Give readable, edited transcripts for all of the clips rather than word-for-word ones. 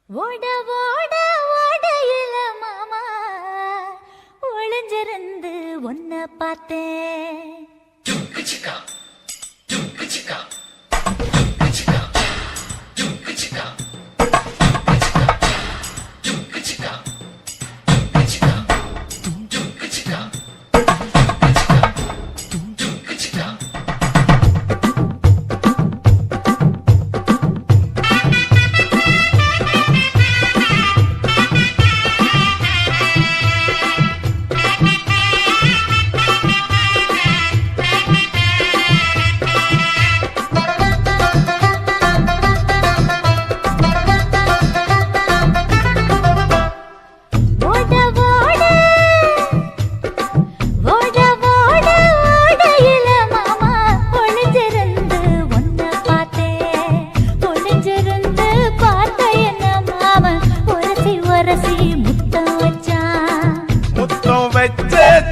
ஓட ஓட ஓடையில மாமா ஒளிஞ்சிருந்து ஒன்ன பார்த்தேன்.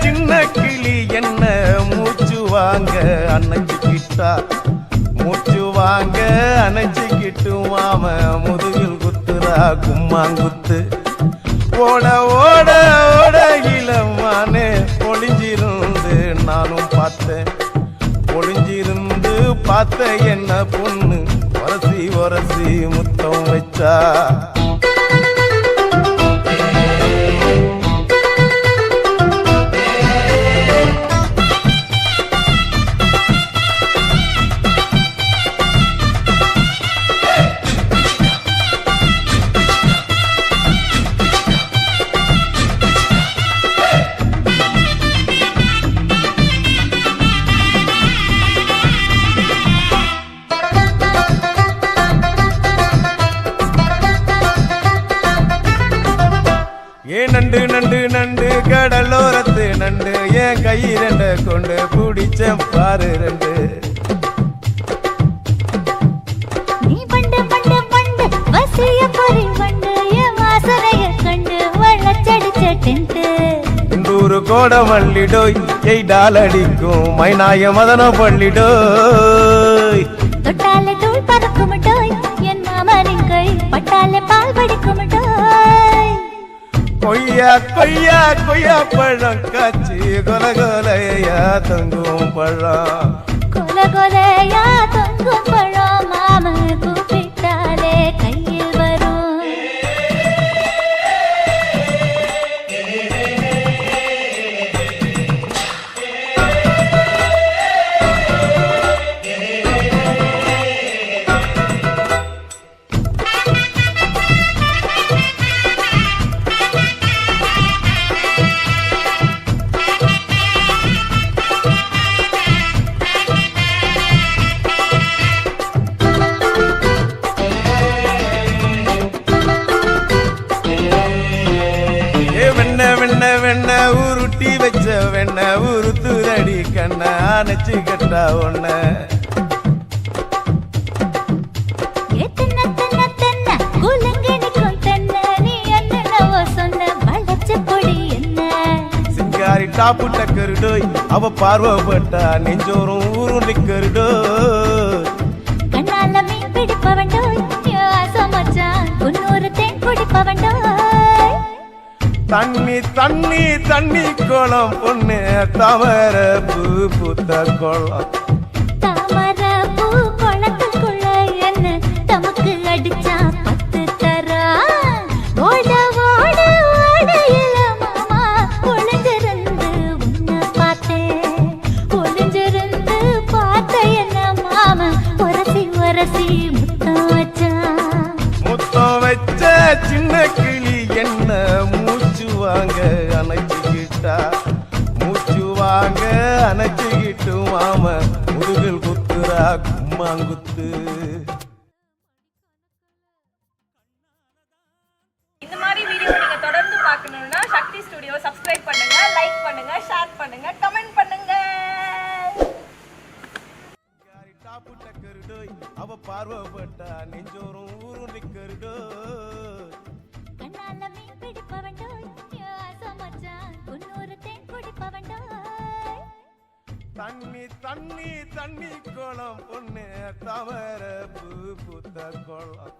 சின்ன கிளி என்ன மூச்சு வாங்க அணைச்சிக்கிட்டா மூச்சு வாங்க அணைச்சிக்கிட்டு மாம முதுகில் குத்துறா கும்மாங்குத்து. ஓட ஓட ஓட இளமானே ஒளிஞ்சிருந்து நானும் பார்த்தேன். ஒளிஞ்சிருந்து பார்த்த என்ன பொண்ணு உரசி உரசி முத்தம் வச்சா. நண்டு நண்டு நண்டு கடலோரத்து நண்டு என் கை ரெண்ட கொண்டு பிடிச்ச பாரு ரெண்டு. நீ பண்டு பண்டு பண்டு வசிய பொறி பண்டு என் வாசனைய கண்டு வளச்சடிச்ச டென்ட். இந்தூரு கோட மல்லிடோய் எய்டால் அடிக்கும் மைனாய மதன பள்ளிடோய். தொட்டாலே தூள் பறக்குமட்டோய் என் மாமனின் கை பட்டாலே பால் படிக்குமட்டோய். கொய்யா கொய்யா கொய்யா பழம் காய்ச்சி கொல கொலையா தொங்கும் பழம். கொல கொலையா தொங்கும் பழம் மாம கூப்பிட்டாலே கையில் வரும். வெண்ண உருட்டி வச்ச வெண்ண உருத்துதடி கண்ண அணைச்சு கட்டா ஒன்ன. சிங்காரி டாப்பு டக்கருடோய் அவ பார்வப்பட்டா நெஞ்சோறும் ஊரும் நிக்கருடோய். கண்ணால மீன் பிடிப்பவண்டோய் ஆசமச்சான் குன்னூறு தேன் குடிப்பவண்டோய். தண்ணி தண்ணி தண்ணி கோலம் பொண்ணு தாமர பூ பூத்த கோலம். தாமர பூ கோலத்துக்குள்ள என்ன தமக்கு அடிச்சா பத்து தரா. ஓட ஓட ஓடையில மாமா ஒளிஞ்சிருந்து உன்னை பார்த்தேன். ஒளிஞ்சிருந்து பார்த்த என்ன மாமா உரசி உரசி முத்தம் வச்சா. முத்தம் வச்ச சின்ன கிளி என்ன மூச்சு வாங்க அணைச்சிக்கிட்டா மூச்சு வாங்க அணைச்சிக்கிட்டு மாம முதுகில் குத்துறா கும்மாங்குத்து. இந்த மாதிரி வீடியோ நீங்க தொடர்ந்து பார்க்கணும்னா சக்தி ஸ்டுடியோ சப்ஸ்கிரைப் பண்ணுங்க, லைக் பண்ணுங்க, ஷேர் பண்ணுங்க, கமெண்ட் பண்ணுங்க. டாப்பு டக்கருடோய் அவ பார்வப்பட்டா நெஞ்சோறும் ஊரும் நிக்கருடோய். கண்ணால மீன் பிடிப்பவண்டோய் ஆசமச்சான் குன்னூறு தேன் குடிப்பவண்டோய். தண்ணி தண்ணி தண்ணி கோலம் பொண்ணு தாமர பூ பூத்த கோலம்.